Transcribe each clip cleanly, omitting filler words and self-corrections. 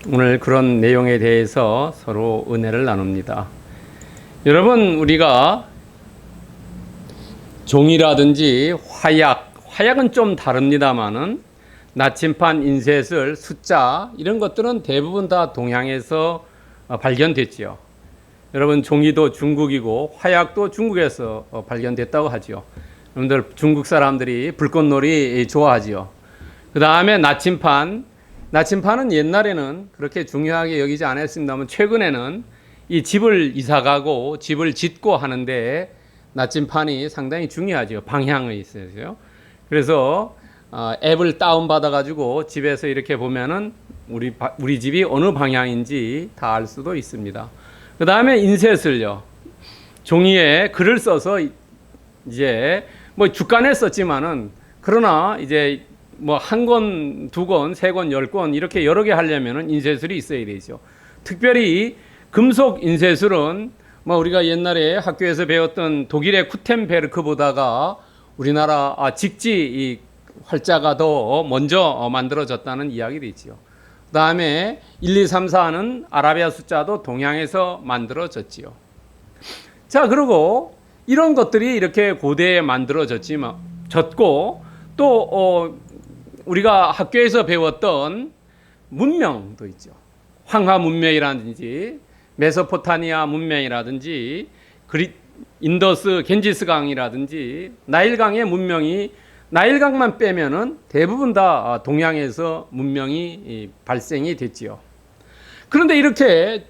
오늘 그런 내용에 대해서 서로 은혜를 나눕니다. 여러분, 우리가 종이라든지 화약은 좀 다릅니다만은 나침반, 인쇄술, 숫자 이런 것들은 대부분 다 동양에서 발견됐지요. 여러분, 종이도 중국이고 화약도 중국에서 발견됐다고 하지요. 여러분들 중국 사람들이 불꽃놀이 좋아하지요. 그 다음에 나침반은 옛날에는 그렇게 중요하게 여기지 않았습니다만 최근에는 이 집을 이사가고 집을 짓고 하는데 나침반이 상당히 중요하죠. 방향에 있어서요. 그래서 앱을 다운받아 가지고 집에서 이렇게 보면은 우리 집이 어느 방향인지 다 알 수도 있습니다. 그 다음에 인쇄술요. 종이에 글을 써서 이제 뭐 주간에 썼지만은 그러나 이제 뭐 한 권, 두 권, 세 권, 10권 이렇게 여러 개 하려면은 인쇄술이 있어야 되죠. 특별히 금속 인쇄술은 뭐 우리가 옛날에 학교에서 배웠던 독일의 쿠텐베르크보다가 우리나라 직지 이 활자가 더 먼저 만들어졌다는 이야기도 있죠. 그 다음에 1, 2, 3, 4는 아라비아 숫자도 동양에서 만들어졌지요. 자, 그리고 이런 것들이 이렇게 고대에 만들어졌고 또 우리가 학교에서 배웠던 문명도 있죠. 황하 문명이라든지 메소포타미아 문명이라든지 인더스 겐지스 강이라든지 나일강의 문명이 나일강만 빼면은 대부분 다 동양에서 문명이 발생이 됐지요. 그런데 이렇게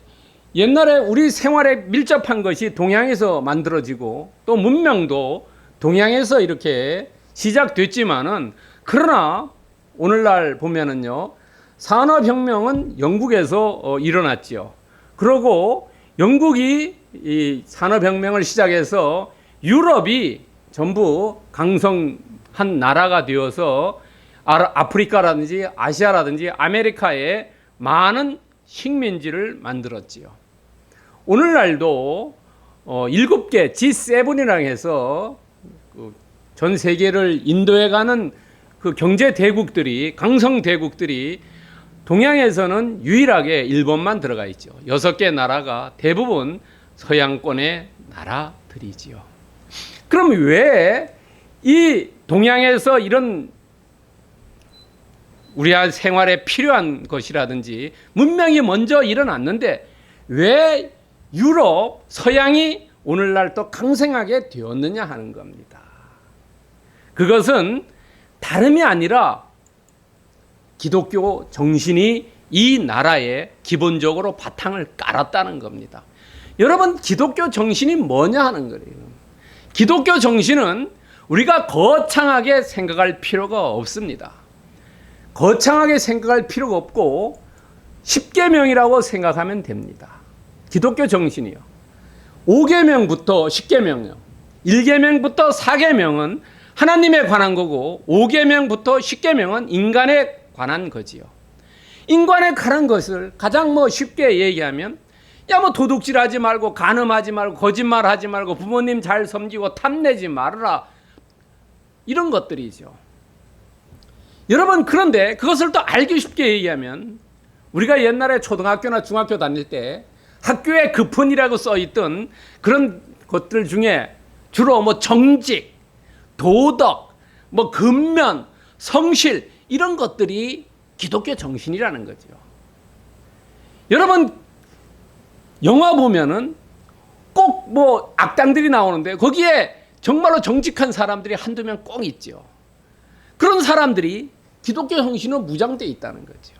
옛날에 우리 생활에 밀접한 것이 동양에서 만들어지고 또 문명도 동양에서 이렇게 시작됐지만은 그러나 오늘날 보면은요, 산업혁명은 영국에서 일어났지요. 그리고 영국이 이 산업혁명을 시작해서 유럽이 전부 강성한 나라가 되어서 아프리카라든지 아시아라든지 아메리카에 많은 식민지를 만들었지요. 오늘날도 7개 G7이라고 해서 전 세계를 인도해 가는 그 경제 대국들이, 강성 대국들이 동양에서는 유일하게 일본만 들어가 있죠. 6개 나라가 대부분 서양권의 나라들이지요. 그럼 왜 이 동양에서 이런 우리 생활에 필요한 것이라든지 문명이 먼저 일어났는데 왜 유럽, 서양이 오늘날 또 강성하게 되었느냐 하는 겁니다. 그것은 다름이 아니라 기독교 정신이 이 나라에 기본적으로 바탕을 깔았다는 겁니다. 여러분, 기독교 정신이 뭐냐 하는 거예요. 기독교 정신은 우리가 거창하게 생각할 필요가 없습니다. 거창하게 생각할 필요가 없고 십계명이라고 생각하면 됩니다. 기독교 정신이요. 5계명부터 10계명이요. 1계명부터 4계명은 하나님에 관한 거고 5계명부터 10계명은 인간에 관한 거지요. 인간에 관한 것을 가장 쉽게 얘기하면 도둑질하지 말고 간음하지 말고 거짓말하지 말고 부모님 잘 섬기고 탐내지 말아라. 이런 것들이죠. 여러분, 그런데 그것을 또 알기 쉽게 얘기하면 우리가 옛날에 초등학교나 중학교 다닐 때 학교에 급헌이라고 써있던 그런 것들 중에 주로 정직, 도덕, 근면, 성실 이런 것들이 기독교 정신이라는 거죠. 여러분, 영화 보면은 꼭 악당들이 나오는데 거기에 정말로 정직한 사람들이 한두 명 꼭 있죠. 그런 사람들이 기독교 정신은 무장되어 있다는 거죠.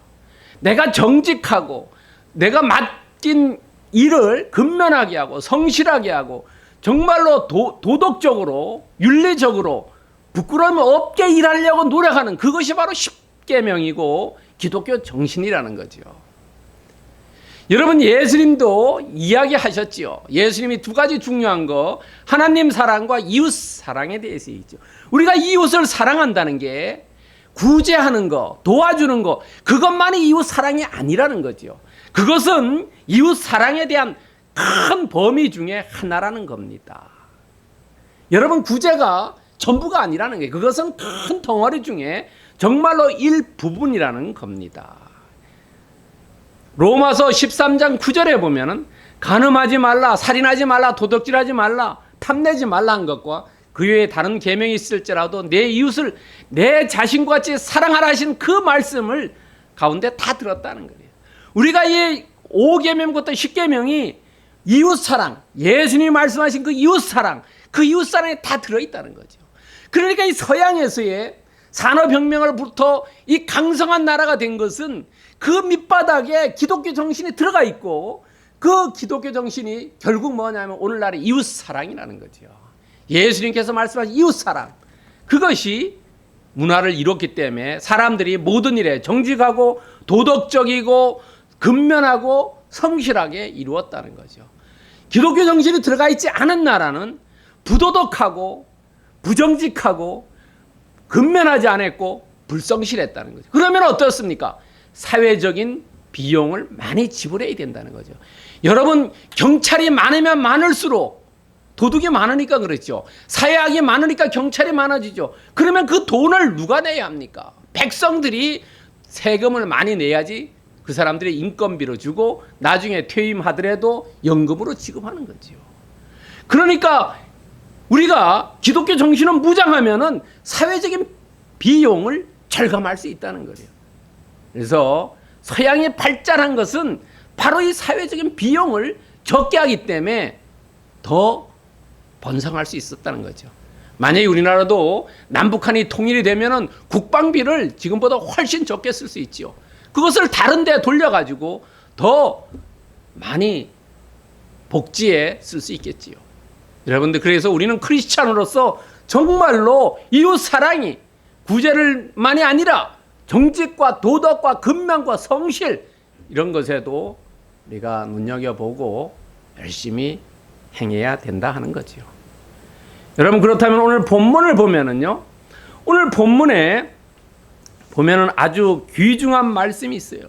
내가 정직하고 내가 맡긴 일을 근면하게 하고 성실하게 하고 정말로 도덕적으로 윤리적으로 부끄러움이 없게 일하려고 노력하는 그것이 바로 십계명이고 기독교 정신이라는 거죠. 여러분, 예수님도 이야기하셨지요. 예수님이 두 가지 중요한 거, 하나님 사랑과 이웃 사랑에 대해서 있죠. 우리가 이웃을 사랑한다는 게 구제하는 거, 도와주는 거, 그것만이 이웃 사랑이 아니라는 거죠. 그것은 이웃 사랑에 대한 큰 범위 중에 하나라는 겁니다. 여러분, 구제가 전부가 아니라는 게 그것은 큰 덩어리 중에 정말로 일부분이라는 겁니다. 로마서 13장 9절에 보면은 간음하지 말라, 살인하지 말라, 도둑질하지 말라, 탐내지 말라 한 것과 그 외에 다른 계명이 있을지라도 내 이웃을 내 자신과 같이 사랑하라 하신 그 말씀을 가운데 다 들었다는 거예요. 우리가 이 5계명부터 10계명이 이웃사랑, 예수님이 말씀하신 그 이웃사랑, 그 이웃사랑에 다 들어있다는 거죠. 그러니까 이 서양에서의 산업혁명으로부터 이 강성한 나라가 된 것은 그 밑바닥에 기독교 정신이 들어가 있고, 그 기독교 정신이 결국 뭐냐면 오늘날의 이웃사랑이라는 거죠. 예수님께서 말씀하신 이웃사랑, 그것이 문화를 이뤘기 때문에 사람들이 모든 일에 정직하고 도덕적이고 근면하고 성실하게 이루었다는 거죠. 기독교 정신이 들어가 있지 않은 나라는 부도덕하고 부정직하고 근면하지 않았고 불성실했다는 거죠. 그러면 어떻습니까? 사회적인 비용을 많이 지불해야 된다는 거죠. 여러분, 경찰이 많으면 많을수록 도둑이 많으니까 그렇죠. 사회악이 많으니까 경찰이 많아지죠. 그러면 그 돈을 누가 내야 합니까? 백성들이 세금을 많이 내야지 그 사람들이 인건비로 주고 나중에 퇴임하더라도 연금으로 지급하는 거죠. 그러니까 우리가 기독교 정신을 무장하면은 사회적인 비용을 절감할 수 있다는 거예요. 그래서 서양이 발달한 것은 바로 이 사회적인 비용을 적게 하기 때문에 더 번성할 수 있었다는 거죠. 만약에 우리나라도 남북한이 통일이 되면은 국방비를 지금보다 훨씬 적게 쓸 수 있지요. 그것을 다른 데 돌려가지고 더 많이 복지에 쓸 수 있겠지요. 여러분들, 그래서 우리는 크리스찬으로서 정말로 이웃 사랑이 구제를만이 아니라 정직과 도덕과 근면과 성실, 이런 것에도 우리가 눈여겨보고 열심히 행해야 된다 하는 거죠. 여러분, 그렇다면 오늘 본문을 보면은요, 오늘 본문에 보면은 아주 귀중한 말씀이 있어요.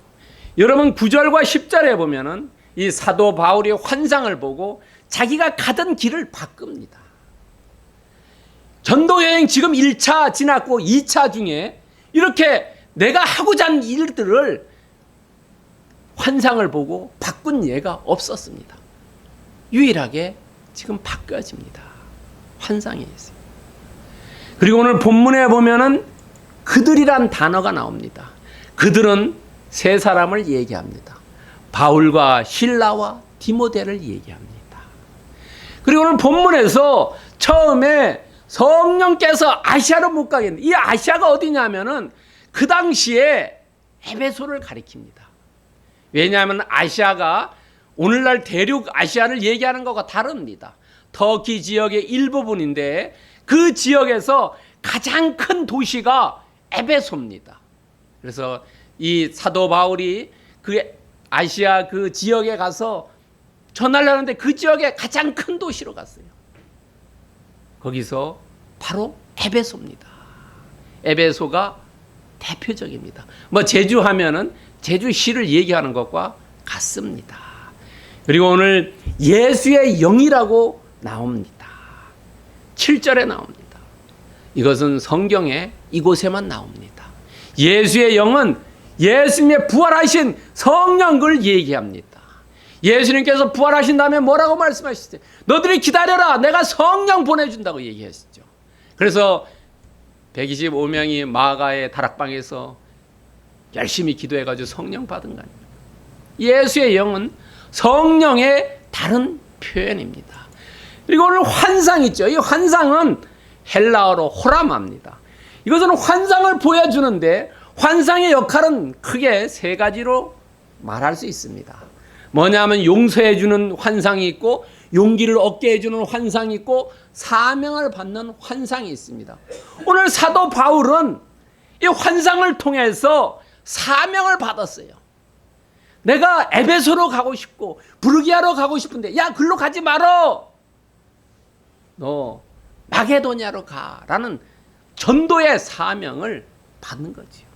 여러분, 9절과 10절에 보면은 이 사도 바울이 환상을 보고 자기가 가던 길을 바꿉니다. 전도 여행 지금 1차 지났고 2차 중에 이렇게 내가 하고자 하는 일들을 환상을 보고 바꾼 예가 없었습니다. 유일하게 지금 바뀌어집니다. 환상에 있어요. 그리고 오늘 본문에 보면은 그들이란 단어가 나옵니다. 그들은 세 사람을 얘기합니다. 바울과 실라와 디모데를 얘기합니다. 그리고 오늘 본문에서 처음에 성령께서 아시아로 못 가게 했는데, 이 아시아가 어디냐면은 그 당시에 에베소를 가리킵니다. 왜냐하면 아시아가 오늘날 대륙 아시아를 얘기하는 것과 다릅니다. 터키 지역의 일부분인데 그 지역에서 가장 큰 도시가 에베소입니다. 그래서 이 사도 바울이 그 아시아 그 지역에 가서 전하려고 하는데 그 지역의 가장 큰 도시로 갔어요. 거기서 바로 에베소입니다. 에베소가 대표적입니다. 뭐 제주 하면은 제주시를 얘기하는 것과 같습니다. 그리고 오늘 예수의 영이라고 나옵니다. 7절에 나옵니다. 이것은 성경에 이곳에만 나옵니다. 예수의 영은 예수님의 부활하신 성령을 얘기합니다. 예수님께서 부활하신 다음에 뭐라고 말씀하셨어요? 너희들이 기다려라, 내가 성령 보내준다고 얘기하시죠. 그래서 125명이 마가의 다락방에서 열심히 기도해가지고 성령 받은 거 아닙니까? 예수의 영은 성령의 다른 표현입니다. 그리고 오늘 환상 있죠. 이 환상은 헬라어로 호라마입니다. 이것은 환상을 보여주는데 환상의 역할은 크게 세 가지로 말할 수 있습니다. 뭐냐면 용서해 주는 환상이 있고, 용기를 얻게 해주는 환상이 있고, 사명을 받는 환상이 있습니다. 오늘 사도 바울은 이 환상을 통해서 사명을 받았어요. 내가 에베소로 가고 싶고 부르기아로 가고 싶은데, 야, 글로 가지 말어, 너 마게도냐로 가라는 전도의 사명을 받는 거지요.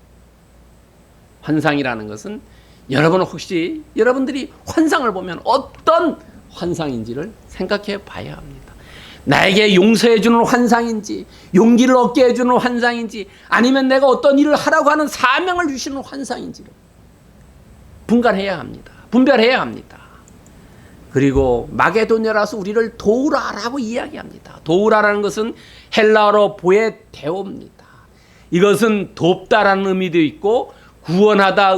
환상이라는 것은 여러분은 혹시 여러분들이 환상을 보면 어떤 환상인지를 생각해 봐야 합니다. 나에게 용서해 주는 환상인지, 용기를 얻게 해주는 환상인지, 아니면 내가 어떤 일을 하라고 하는 사명을 주시는 환상인지를 분간해야 합니다. 분별해야 합니다. 그리고 마게도냐라서 우리를 도우라라고 이야기합니다. 도우라라는 것은 헬라어로 보에테오입니다. 이것은 돕다라는 의미도 있고 구원하다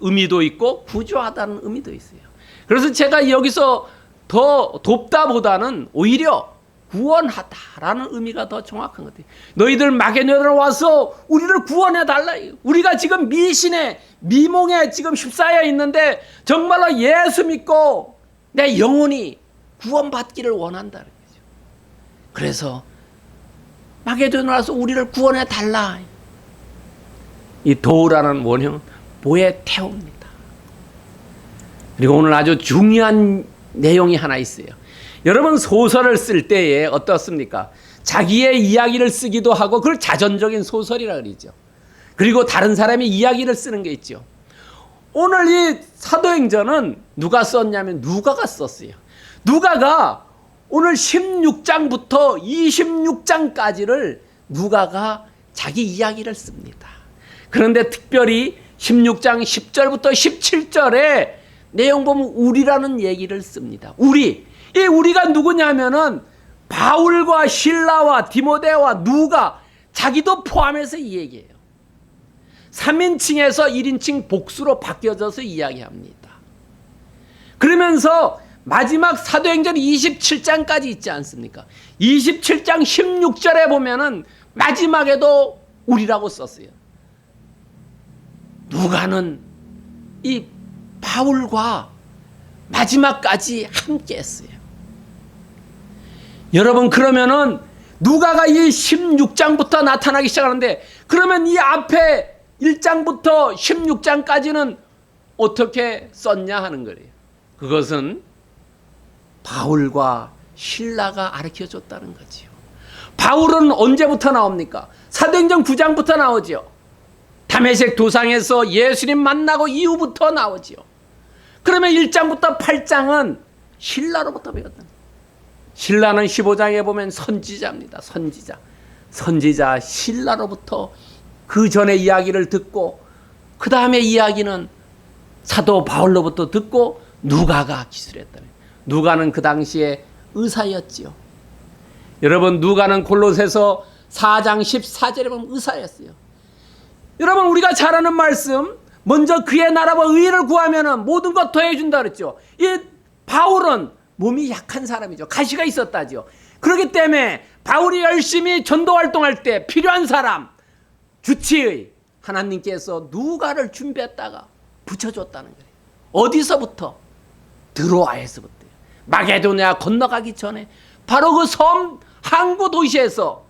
의미도 있고 구조하다는 의미도 있어요. 그래서 제가 여기서 더 돕다보다는 오히려 구원하다라는 의미가 더 정확한 것 같아요. 너희들 마게도냐로 와서 우리를 구원해달라. 우리가 지금 미신에 미몽에 지금 휩싸여 있는데 정말로 예수 믿고 내 영혼이 구원받기를 원한다는 거죠. 그래서 마게도냐로 와서 우리를 구원해달라. 이 도우라는 원형은 보에테오입니다. 그리고 오늘 아주 중요한 내용이 하나 있어요. 여러분 소설을 쓸 때에 어떻습니까? 자기의 이야기를 쓰기도 하고 그걸 자전적인 소설이라 그러죠. 그리고 다른 사람의 이야기를 쓰는 게 있죠. 오늘 이 사도행전은 누가 썼냐면 누가가 썼어요. 누가가 오늘 16장부터 26장까지를 누가가 자기 이야기를 씁니다. 그런데 특별히 16장 10절부터 17절에 내용 보면 우리라는 얘기를 씁니다. 이 우리가 누구냐면은 바울과 실라와 디모데와 누가 자기도 포함해서 이 얘기예요. 3인칭에서 1인칭 복수로 바뀌어져서 이야기합니다. 그러면서 마지막 사도행전 27장까지 있지 않습니까? 27장 16절에 보면은 마지막에도 우리라고 썼어요. 누가는 이 바울과 마지막까지 함께 했어요. 여러분 그러면은 누가가 이 16장부터 나타나기 시작하는데 그러면 이 앞에 1장부터 16장까지는 어떻게 썼냐 하는 거예요. 그것은 바울과 실라가 가르쳐줬다는 거지요. 바울은 언제부터 나옵니까? 사도행전 9장부터 나오죠. 다메섹 도상에서 예수님 만나고 이후부터 나오지요. 그러면 1장부터 8장은 실라로부터 배웠다. 실라는 15장에 보면 선지자입니다. 선지자 실라로부터 그 전에 이야기를 듣고 그 다음에 이야기는 사도 바울로부터 듣고 누가가 기술했다. 누가는 그 당시에 의사였지요. 여러분 누가는 골로새서 4장 14절에 보면 의사였어요. 여러분 우리가 잘 아는 말씀 먼저 그의 나라와 의를 구하면 모든 것 더해준다 그랬죠. 이 바울은 몸이 약한 사람이죠. 가시가 있었다죠. 그렇기 때문에 바울이 열심히 전도 활동할 때 필요한 사람 주치의 하나님께서 누가를 준비했다가 붙여줬다는 거예요. 어디서부터? 드로아에서부터. 마게도냐 건너가기 전에 바로 그 섬 항구 도시에서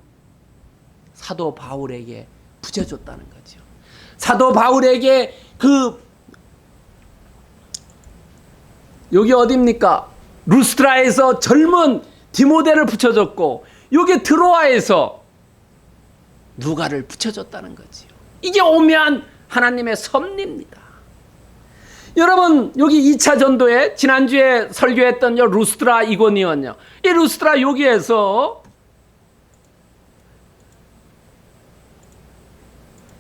사도 바울에게 붙여줬다는 거죠. 사도 바울에게 여기 어디입니까? 루스트라에서 젊은 디모데를 붙여줬고 여기 드로아에서 누가를 붙여줬다는 거지요. 이게 오묘한 하나님의 섭리입니다. 여러분 여기 2차 전도에 지난주에 설교했던 루스트라 이고니온요. 이 루스트라 여기에서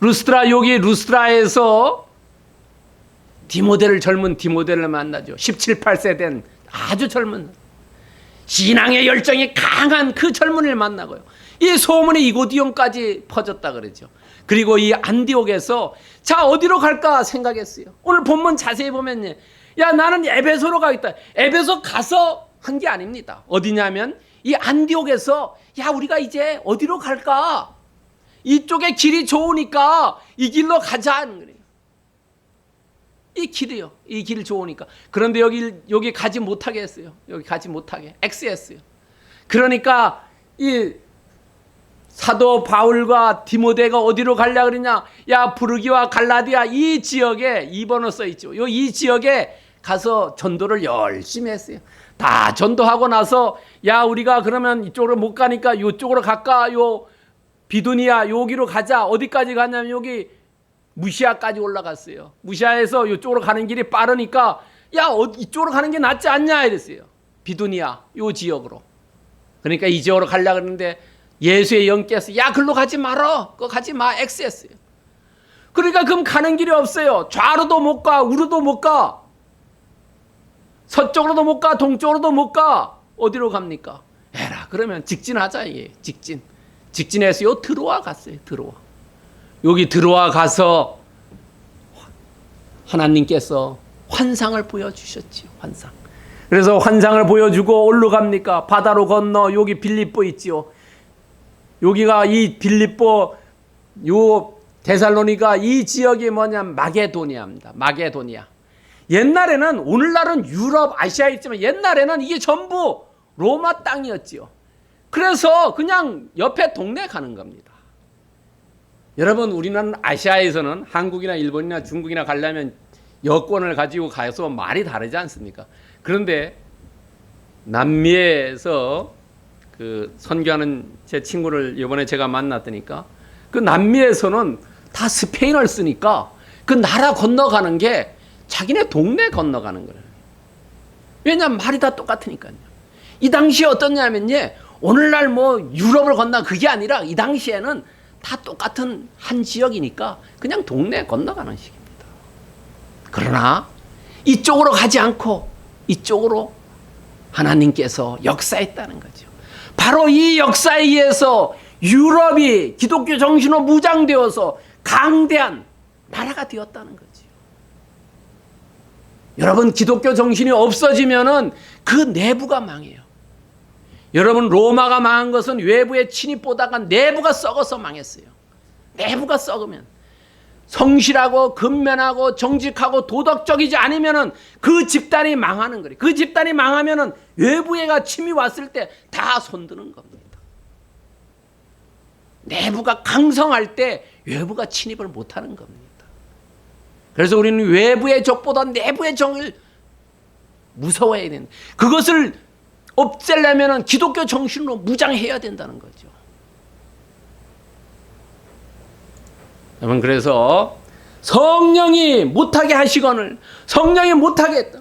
루스트라에서 젊은 디모데를 만나죠. 17, 18세 된 아주 젊은 신앙의 열정이 강한 그 젊은이를 만나고요. 이 소문이 이고디온까지 퍼졌다 그러죠. 그리고 이 안디옥에서 자 어디로 갈까 생각했어요. 오늘 본문 자세히 보면 야 나는 에베소로 가겠다. 에베소 가서 한 게 아닙니다. 어디냐면 이 안디옥에서 야 우리가 이제 어디로 갈까? 이쪽에 길이 좋으니까 이 길로 가자 하는 거예요. 이 길이요. 이 길 좋으니까. 그런데 여기 가지 못하게 했어요. 여기 가지 못하게 X했어요. 그러니까 이 사도 바울과 디모데가 어디로 가려 그러냐? 야 부르기와 갈라디아 이 지역에 2번호 써 있죠. 이 지역에 가서 전도를 열심히 했어요. 다 전도하고 나서 야 우리가 그러면 이쪽으로 못 가니까 이쪽으로 갈까? 비두니아 여기로 가자. 어디까지 가냐면 여기 무시아까지 올라갔어요. 무시아에서 이쪽으로 가는 길이 빠르니까 야 이쪽으로 가는 게 낫지 않냐 이랬어요. 비두니아 요 지역으로. 그러니까 이 지역으로 가려고 했는데 예수의 영께서 야 글로 가지 말어. 그거 가지 마. X했어요. 그러니까 그럼 가는 길이 없어요. 좌로도 못 가, 우로도 못 가. 서쪽으로도 못 가, 동쪽으로도 못 가. 어디로 갑니까? 에라, 그러면 직진하자, 이게. 직진해서 요 들어와 갔어요. 들어와. 여기 들어와 가서 하나님께서 환상을 보여주셨지요. 환상. 그래서 환상을 보여주고 어디로 갑니까? 바다로 건너 여기 빌립보 있지요. 여기가 이 빌립보 요 데살로니가 이 지역이 뭐냐면 마게도니아입니다. 마게도니아. 옛날에는 오늘날은 유럽, 아시아에 있지만 옛날에는 이게 전부 로마 땅이었지요. 그래서 그냥 옆에 동네 가는 겁니다. 여러분, 우리는 아시아에서는 한국이나 일본이나 중국이나 가려면 여권을 가지고 가서 말이 다르지 않습니까? 그런데 남미에서 그 선교하는 제 친구를 이번에 제가 만났더니까 그 남미에서는 다 스페인어를 쓰니까 그 나라 건너가는 게 자기네 동네 건너가는 거예요. 왜냐하면 말이 다 똑같으니까요. 이 당시에 어떻냐면요, 오늘날 뭐 유럽을 건너 그게 아니라 이 당시에는 다 똑같은 한 지역이니까 그냥 동네 건너가는 식입니다. 그러나 이쪽으로 가지 않고 이쪽으로 하나님께서 역사했다는 거죠. 바로 이 역사에 의해서 유럽이 기독교 정신으로 무장되어서 강대한 나라가 되었다는 거죠. 여러분, 기독교 정신이 없어지면은 그 내부가 망해요. 여러분, 로마가 망한 것은 외부의 침입보다가 내부가 썩어서 망했어요. 내부가 썩으면 성실하고 근면하고 정직하고 도덕적이지 않으면은 그 집단이 망하는 거예요. 그 집단이 망하면은 외부에가 침이 왔을 때 다 손드는 겁니다. 내부가 강성할 때 외부가 침입을 못하는 겁니다. 그래서 우리는 외부의 적보다 내부의 적을 무서워해야 된다. 그것을 없애려면 기독교 정신으로 무장해야 된다는 거죠. 여러분, 그래서 성령이 못하게 하시거늘 성령이 못하게 했다.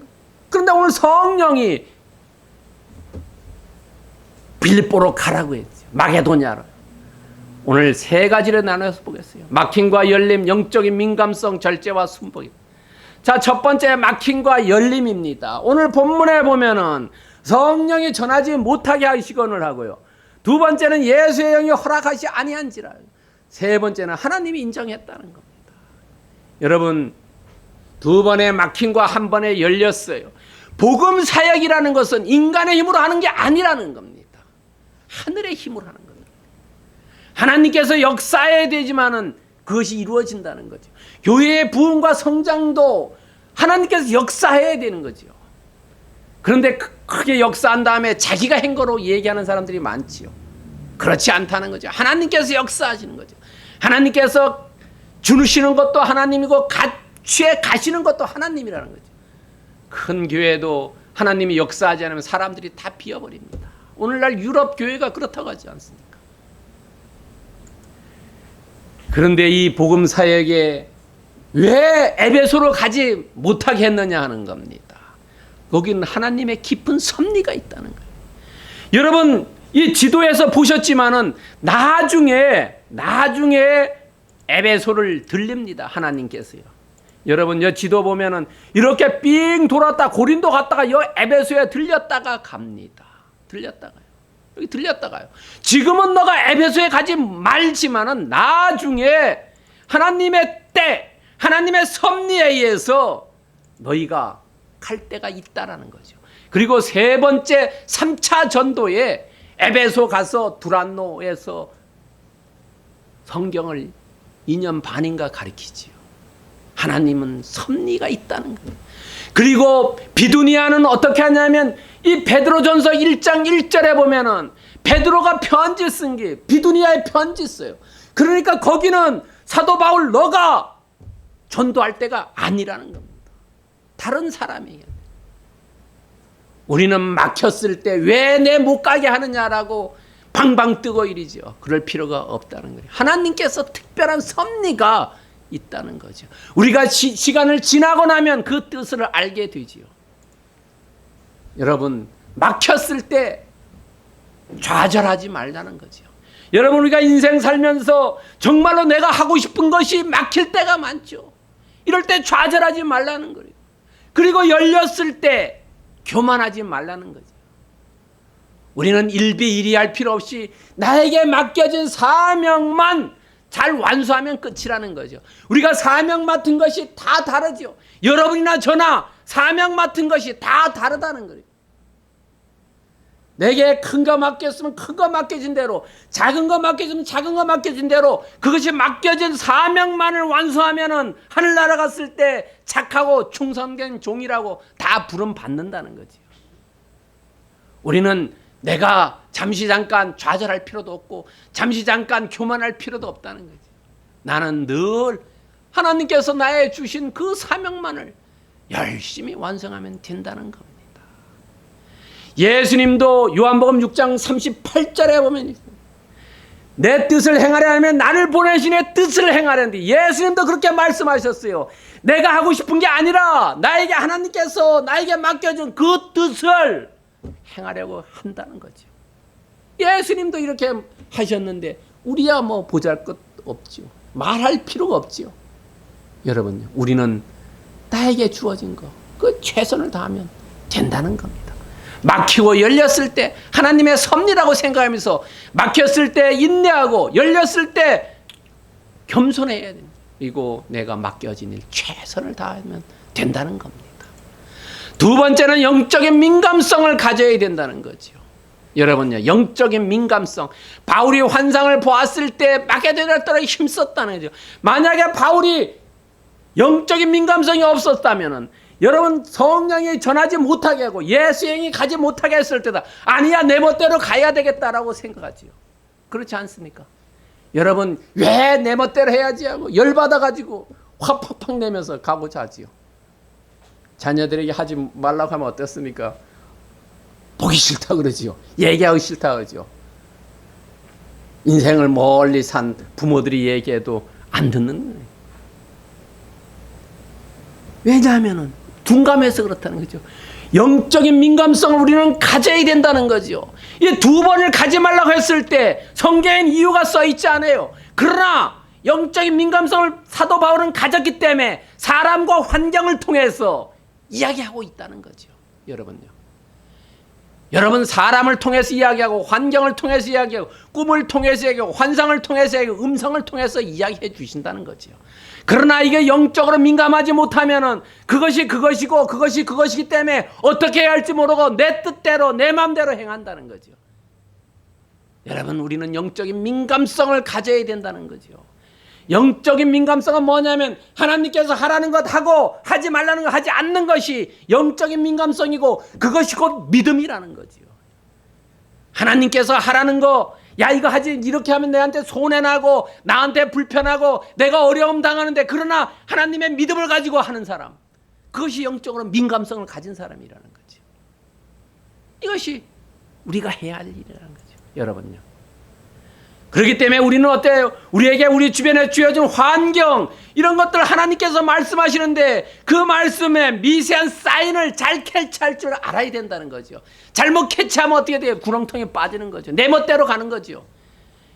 그런데 오늘 성령이 빌립보로 가라고 했죠. 마게도냐로. 오늘 세 가지를 나눠서 보겠어요. 막힘과 열림, 영적인 민감성, 절제와 순복입니다. 자, 첫 번째 막힘과 열림입니다. 오늘 본문에 보면은 성령이 전하지 못하게 하시거늘 하고요. 두 번째는 예수의 영이 허락하시 아니한지라. 세 번째는 하나님이 인정했다는 겁니다. 여러분, 두 번의 막힘과 한 번에 열렸어요. 복음 사역이라는 것은 인간의 힘으로 하는 게 아니라는 겁니다. 하늘의 힘으로 하는 겁니다. 하나님께서 역사해야 되지만은 그것이 이루어진다는 거죠. 교회의 부흥과 성장도 하나님께서 역사해야 되는 거죠. 그런데 크게 역사한 다음에 자기가 한 거로 얘기하는 사람들이 많지요. 그렇지 않다는 거죠. 하나님께서 역사하시는 거죠. 하나님께서 주시는 것도 하나님이고 취해 가시는 것도 하나님이라는 거죠. 큰 교회도 하나님이 역사하지 않으면 사람들이 다 비어버립니다. 오늘날 유럽 교회가 그렇다고 하지 않습니까? 그런데 이 복음 사역에 왜 에베소로 가지 못하게 했느냐 하는 겁니다. 거기는 하나님의 깊은 섭리가 있다는 거예요. 여러분, 이 지도에서 보셨지만은 나중에 에베소를 들립니다. 하나님께서요. 여러분, 이 지도 보면은 이렇게 삥 돌았다 고린도 갔다가 이 에베소에 들렸다가 갑니다. 들렸다가요. 여기 들렸다가요. 지금은 너가 에베소에 가지 말지만은 나중에 하나님의 때, 하나님의 섭리에 의해서 너희가 갈 때가 있다라는 거죠. 그리고 세 번째 3차 전도에 에베소 가서 두란노에서 성경을 2년 반인가 가르치지요. 하나님은 섭리가 있다는 거예요. 그리고 비두니아는 어떻게 하냐면 이 베드로전서 1장 1절에 보면은 베드로가 편지 쓴 게 비두니아에 편지 써요. 그러니까 거기는 사도 바울 너가 전도할 때가 아니라는 겁니다. 다른 사람이에요. 우리는 막혔을 때 왜 내 못 가게 하느냐라고 방방 뜨고 이러죠. 그럴 필요가 없다는 거예요. 하나님께서 특별한 섭리가 있다는 거죠. 우리가 시간을 지나고 나면 그 뜻을 알게 되지요. 여러분, 막혔을 때 좌절하지 말라는 거죠. 여러분, 우리가 인생 살면서 정말로 내가 하고 싶은 것이 막힐 때가 많죠. 이럴 때 좌절하지 말라는 거예요. 그리고 열렸을 때 교만하지 말라는 거죠. 우리는 일비일이할 필요 없이 나에게 맡겨진 사명만 잘 완수하면 끝이라는 거죠. 우리가 사명 맡은 것이 다 다르죠. 여러분이나 저나 사명 맡은 것이 다 다르다는 거예요. 내게 큰 거 맡겼으면 큰 거 맡겨진 대로, 작은 거 맡겨주면 작은 거 맡겨진 대로 그것이 맡겨진 사명만을 완수하면은 하늘나라 갔을 때 착하고 충성된 종이라고 다 부름 받는다는 거지요. 우리는 내가 잠시 잠깐 좌절할 필요도 없고 잠시 잠깐 교만할 필요도 없다는 거지. 나는 늘 하나님께서 나의 주신 그 사명만을 열심히 완성하면 된다는 겁니다. 예수님도 요한복음 6장 38절에 보면 내 뜻을 행하려 하면 나를 보내신 내 뜻을 행하려는데, 예수님도 그렇게 말씀하셨어요. 내가 하고 싶은 게 아니라 나에게 하나님께서 나에게 맡겨준 그 뜻을 행하려고 한다는 거죠. 예수님도 이렇게 하셨는데 우리야 뭐 보잘것 없죠. 말할 필요가 없죠. 여러분, 우리는 나에게 주어진 거 그 최선을 다하면 된다는 겁니다. 막히고 열렸을 때 하나님의 섭리라고 생각하면서, 막혔을 때 인내하고 열렸을 때 겸손해야 됩니다. 그리고 내가 맡겨진 일 최선을 다하면 된다는 겁니다. 두 번째는 영적인 민감성을 가져야 된다는 거죠. 여러분요, 영적인 민감성. 바울이 환상을 보았을 때 마게도냐를 떠나 힘썼다는 거죠. 만약에 바울이 영적인 민감성이 없었다면은 여러분, 성령이 전하지 못하게 하고 예수행이 가지 못하게 했을 때다. 아니야, 내 멋대로 가야 되겠다라고 생각하지요. 그렇지 않습니까? 여러분, 왜 내 멋대로 해야지 하고 열받아가지고 화 팍팍 내면서 가고자 하지요. 자녀들에게 하지 말라고 하면 어떻습니까? 보기 싫다 그러지요. 얘기하기 싫다 그러죠. 인생을 멀리 산 부모들이 얘기해도 안 듣는 거예요. 왜냐하면 둔감해서 그렇다는 거죠. 영적인 민감성을 우리는 가져야 된다는 거죠. 이 두 번을 가지 말라고 했을 때 성경엔 이유가 써 있지 않아요. 그러나 영적인 민감성을 사도 바울은 가졌기 때문에 사람과 환경을 통해서 이야기하고 있다는 거죠. 여러분요. 여러분, 사람을 통해서 이야기하고 환경을 통해서 이야기하고 꿈을 통해서 이야기하고 환상을 통해서 이야기하고 음성을 통해서 이야기해 주신다는 거죠. 그러나 이게 영적으로 민감하지 못하면은 그것이 그것이고 그것이 그것이기 때문에 어떻게 해야 할지 모르고 내 뜻대로 내 마음대로 행한다는 거죠. 여러분, 우리는 영적인 민감성을 가져야 된다는 거죠. 영적인 민감성은 뭐냐면 하나님께서 하라는 것 하고 하지 말라는 것 하지 않는 것이 영적인 민감성이고 그것이 곧 믿음이라는 거죠. 하나님께서 하라는 거, 야 이거 하지, 이렇게 하면 내한테 손해나고 나한테 불편하고 내가 어려움 당하는데, 그러나 하나님의 믿음을 가지고 하는 사람, 그것이 영적으로 민감성을 가진 사람이라는 거죠. 이것이 우리가 해야 할 일이라는 거죠. 여러분요. 그렇기 때문에 우리는 어때요? 우리에게 우리 주변에 주어진 환경, 이런 것들 하나님께서 말씀하시는데 그 말씀에 미세한 사인을 잘 캐치할 줄 알아야 된다는 거죠. 잘못 캐치하면 어떻게 돼요? 구렁텅이에 빠지는 거죠. 내 멋대로 가는 거죠.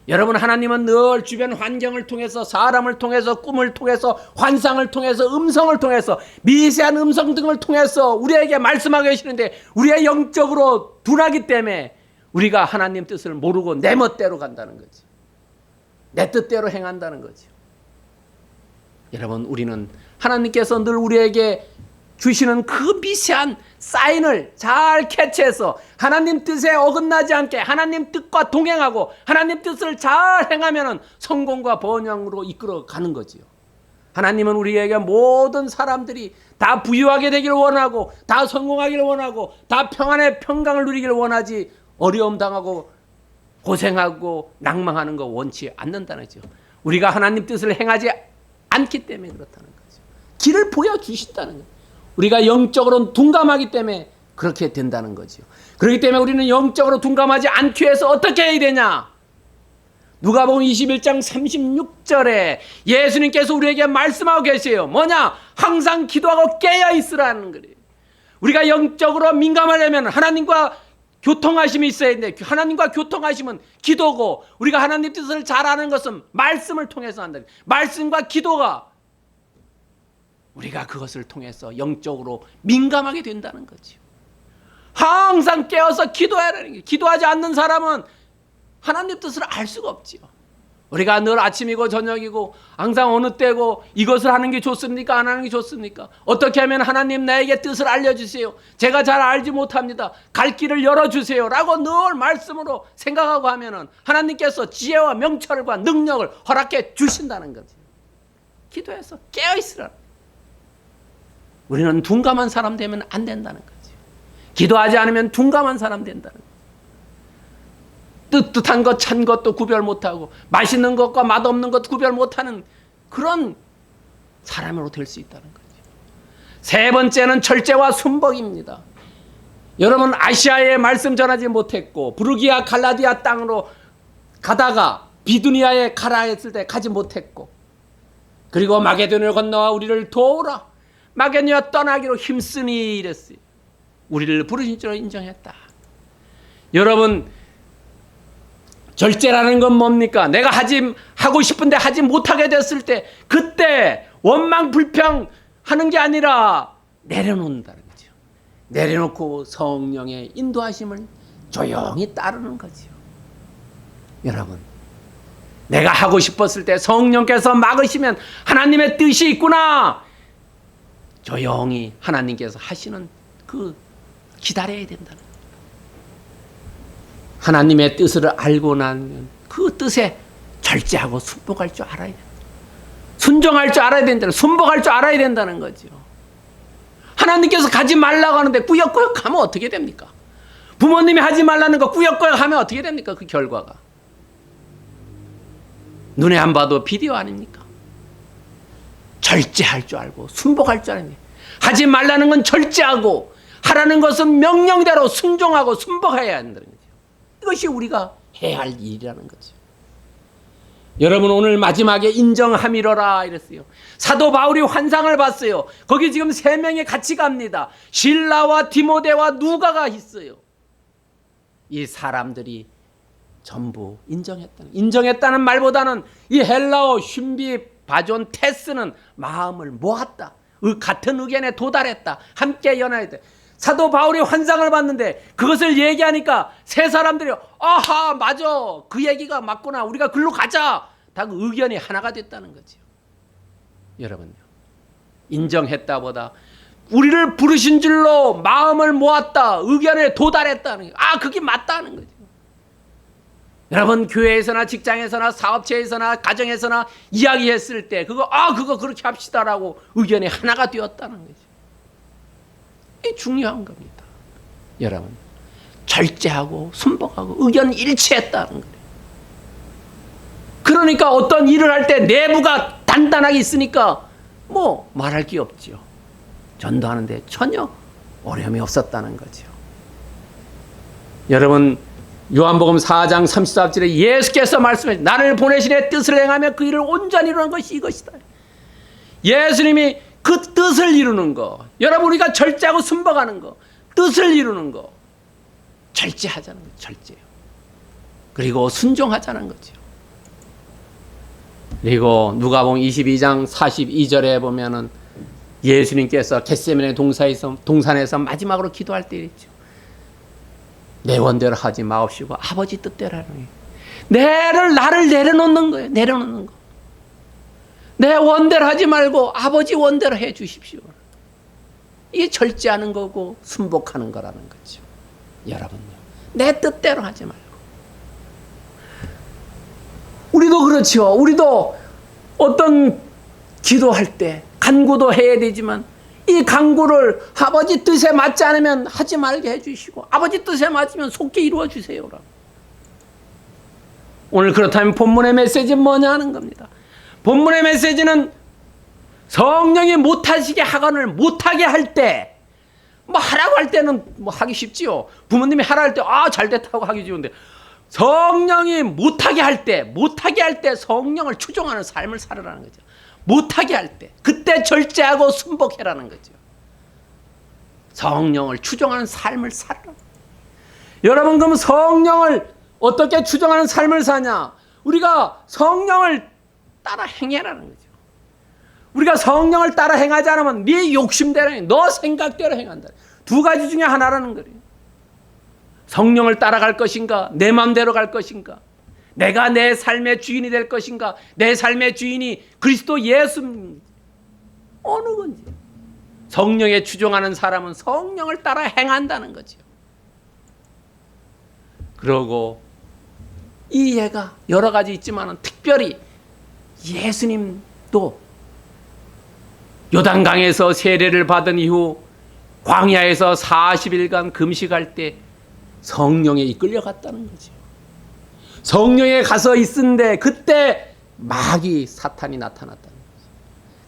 여러분, 하나님은 늘 주변 환경을 통해서, 사람을 통해서, 꿈을 통해서, 환상을 통해서, 음성을 통해서, 미세한 음성 등을 통해서 우리에게 말씀하고 계시는데, 우리의 영적으로 둔하기 때문에 우리가 하나님 뜻을 모르고 내 멋대로 간다는 거지. 내 뜻대로 행한다는 거죠. 여러분, 우리는 하나님께서 늘 우리에게 주시는 그 미세한 사인을 잘 캐치해서 하나님 뜻에 어긋나지 않게 하나님 뜻과 동행하고 하나님 뜻을 잘 행하면 성공과 번영으로 이끌어 가는 거지요. 하나님은 우리에게 모든 사람들이 다 부유하게 되기를 원하고, 다 성공하기를 원하고, 다 평안의 평강을 누리기를 원하지, 어려움 당하고 고생하고 낭망하는 거 원치 않는다는 거죠. 우리가 하나님 뜻을 행하지 않기 때문에 그렇다는 거죠. 길을 보여주신다는 거죠. 우리가 영적으로 둔감하기 때문에 그렇게 된다는 거죠. 그렇기 때문에 우리는 영적으로 둔감하지 않기 위해서 어떻게 해야 되냐? 누가복음 21장 36절에 예수님께서 우리에게 말씀하고 계세요. 뭐냐? 항상 기도하고 깨어 있으라는 거예요. 우리가 영적으로 민감하려면, 하나님과 교통하심이 있어야 되는데 하나님과 교통하심은 기도고 우리가 하나님 뜻을 잘 아는 것은 말씀을 통해서 한다. 말씀과 기도가 우리가 그것을 통해서 영적으로 민감하게 된다는 거죠. 항상 깨어서 기도해야 하는 거예요. 기도하지 않는 사람은 하나님 뜻을 알 수가 없지요. 우리가 늘 아침이고 저녁이고 항상 어느 때고 이것을 하는 게 좋습니까? 안 하는 게 좋습니까? 어떻게 하면 하나님 나에게 뜻을 알려주세요. 제가 잘 알지 못합니다. 갈 길을 열어주세요. 라고 늘 말씀으로 생각하고 하면은 하나님께서 지혜와 명철과 능력을 허락해 주신다는 거죠. 기도해서 깨어있으라. 우리는 둔감한 사람 되면 안 된다는 거죠. 기도하지 않으면 둔감한 사람 된다는 거죠. 뜨뜻한 것, 찬 것도 구별 못하고 맛있는 것과 맛없는 것 구별 못하는 그런 사람으로 될 수 있다는 거죠. 세 번째는 절제와 순복입니다. 여러분 아시아에 말씀 전하지 못했고 부르기아 갈라디아 땅으로 가다가 비두니아에 가라 했을 때 가지 못했고 그리고 마게도니아를 건너와 우리를 도우라 마게도니아 떠나기로 힘쓰니 이랬어요. 우리를 부르신 줄 인정했다. 여러분 절제라는 건 뭡니까? 내가 하고 싶은데 하지 못하게 됐을 때 그때 원망 불평 하는 게 아니라 내려놓는다는 거죠. 내려놓고 성령의 인도하심을 조용히 따르는 거죠. 여러분 내가 하고 싶었을 때 성령께서 막으시면 하나님의 뜻이 있구나. 조용히 하나님께서 하시는 그 기다려야 된다는 거예요. 하나님의 뜻을 알고 나면 그 뜻에 절제하고 순복할 줄 알아야 된다. 순종할 줄 알아야 된다. 순복할 줄 알아야 된다는 거죠. 하나님께서 가지 말라고 하는데 꾸역꾸역 하면 어떻게 됩니까? 부모님이 하지 말라는 거 꾸역꾸역 하면 어떻게 됩니까? 그 결과가. 눈에 안 봐도 비디오 아닙니까? 절제할 줄 알고 순복할 줄 알아야 하지 말라는 건 절제하고 하라는 것은 명령대로 순종하고 순복해야 한다는 거죠. 이것이 우리가 해야 할 일이라는 거죠. 여러분 오늘 마지막에 인정함이로라 이랬어요. 사도 바울이 환상을 봤어요. 거기 지금 3명이 같이 갑니다. 실라와 디모데와 누가가 있어요. 이 사람들이 전부 인정했다는 말보다는 이 헬라어 슌비 바존 테스는 마음을 모았다. 같은 의견에 도달했다. 함께 연합했다. 사도 바울이 환상을 봤는데 그것을 얘기하니까 세 사람들이 아하 맞아 그 얘기가 맞구나 우리가 글로 가자 다 그 의견이 하나가 됐다는 거죠. 여러분요 인정했다보다 우리를 부르신 줄로 마음을 모았다 의견에 도달했다는 게 그게 맞다는 거죠. 여러분 교회에서나 직장에서나 사업체에서나 가정에서나 이야기했을 때 그거 그렇게 합시다라고 의견이 하나가 되었다는 거죠. 이 중요한 겁니다. 여러분 절제하고 순복하고 의견 일치했다는 거예요. 그러니까 어떤 일을 할 때 내부가 단단하게 있으니까 뭐 말할 게 없죠. 전도하는데 전혀 어려움이 없었다는 거죠. 여러분 요한복음 4장 34절에 예수께서 말씀하신 나를 보내신 의 뜻을 행하며 그 일을 온전히 이루는 것이 이것이다. 예수님이 그 뜻을 이루는 거, 여러분 우리가 절제하고 순복하는 거, 뜻을 이루는 거, 절제하자는 거죠. 절제요. 그리고 순종하자는 거죠. 그리고 누가복음 22장 42절에 보면은 예수님께서 겟세마네 동산에서 마지막으로 기도할 때 있죠. 내 원대로 하지 마옵시고 아버지 뜻대로 하는 거예요. 나를 내려놓는 거예요. 내려놓는 거. 내 원대로 하지 말고 아버지 원대로 해 주십시오. 이게 절제하는 거고 순복하는 거라는 거죠. 여러분요. 내 뜻대로 하지 말고. 우리도 그렇죠. 우리도 어떤 기도할 때 간구도 해야 되지만 이 간구를 아버지 뜻에 맞지 않으면 하지 말게 해주시고 아버지 뜻에 맞으면 속히 이루어 주세요라고. 오늘 그렇다면 본문의 메시지는 뭐냐 하는 겁니다. 본문의 메시지는 성령이 못하시게 하거나 못하게 할 때, 뭐 하라고 할 때는 뭐 하기 쉽지요. 부모님이 하라 할 때 잘 됐다고 하기 좋은데 성령이 못하게 할 때 성령을 추종하는 삶을 살으라는 거죠. 못하게 할 때 그때 절제하고 순복해라는 거죠. 성령을 추종하는 삶을 살으라. 여러분, 그럼 성령을 어떻게 추종하는 삶을 사냐? 우리가 성령을 따라 행해라는 거죠. 우리가 성령을 따라 행하지 않으면 네 욕심대로 해, 너 생각대로 행한다. 두 가지 중에 하나라는 거예요. 성령을 따라갈 것인가, 내 마음대로 갈 것인가, 내가 내 삶의 주인이 될 것인가, 내 삶의 주인이 그리스도 예수입니다. 어느 건지. 성령에 추종하는 사람은 성령을 따라 행한다는 거죠. 그러고 이 예가 여러 가지 있지만 특별히 예수님도 요단강에서 세례를 받은 이후 광야에서 40일간 금식할 때 성령에 이끌려 갔다는 거죠. 성령에 가서 있는데 그때 마귀 사탄이 나타났다는 거죠.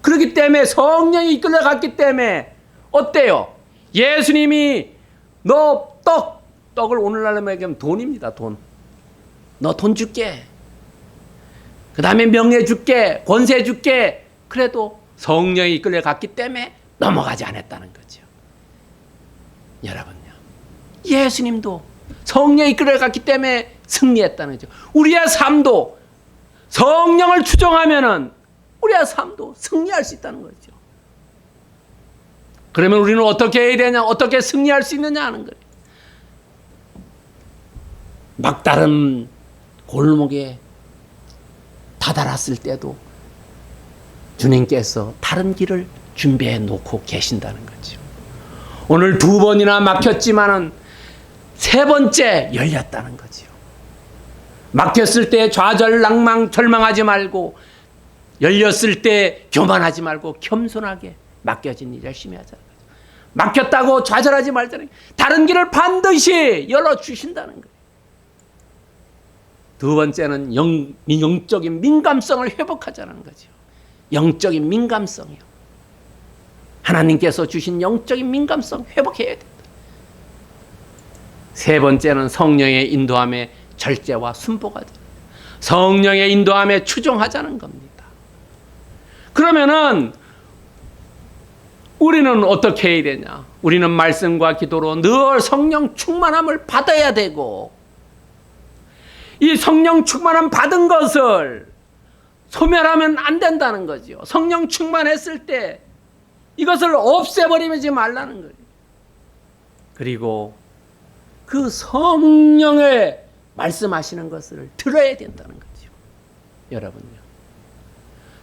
그렇기 때문에 성령이 이끌려 갔기 때문에 어때요? 예수님이 너 떡을 오늘날로 얘기하면 돈입니다. 돈. 너 돈 줄게. 그 다음에 명예 줄게. 권세 줄게. 그래도 성령이 이끌려 갔기 때문에 넘어가지 않았다는 거죠. 여러분요, 예수님도 성령이 이끌려 갔기 때문에 승리했다는 거죠. 우리의 삶도 성령을 추종하면은 우리의 삶도 승리할 수 있다는 거죠. 그러면 우리는 어떻게 해야 되냐, 어떻게 승리할 수 있느냐 하는 거예요. 막다른 골목에 다다랐을 때도 주님께서 다른 길을 준비해 놓고 계신다는 거죠. 오늘 2번이나 막혔지만은 3번째 열렸다는 거죠. 막혔을 때 좌절, 낭망, 절망하지 말고, 열렸을 때 교만하지 말고 겸손하게 맡겨진 일 열심히 하자는 거죠. 막혔다고 좌절하지 말자는 거예요. 다른 길을 반드시 열어주신다는 거예요. 2번째는 영적인 민감성을 회복하자는 거죠. 영적인 민감성이요. 하나님께서 주신 영적인 민감성 회복해야 된다. 3번째는 성령의 인도함에 절제와 순복하자. 성령의 인도함에 추종하자는 겁니다. 그러면은 우리는 어떻게 해야 되냐? 우리는 말씀과 기도로 늘 성령 충만함을 받아야 되고, 이 성령 충만함 받은 것을 소멸하면 안 된다는 거죠. 성령 충만했을 때 이것을 없애버리지 말라는 거예요. 그리고 그 성령의 말씀하시는 것을 들어야 된다는 거죠. 여러분요,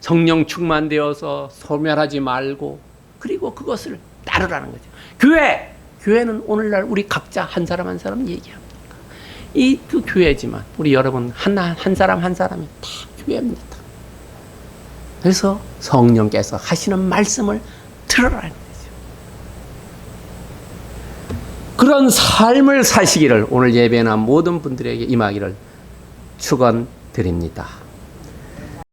성령 충만되어서 소멸하지 말고, 그리고 그것을 따르라는 거죠. 교회는 오늘날 우리 각자 한 사람 한 사람 얘기합니다. 그 교회지만 우리 여러분 한 사람 한 사람이 다 교회입니다. 그래서 성령께서 하시는 말씀을 들으라는 거죠. 그런 삶을 사시기를 오늘 예배나 모든 분들에게 임하기를 축원드립니다.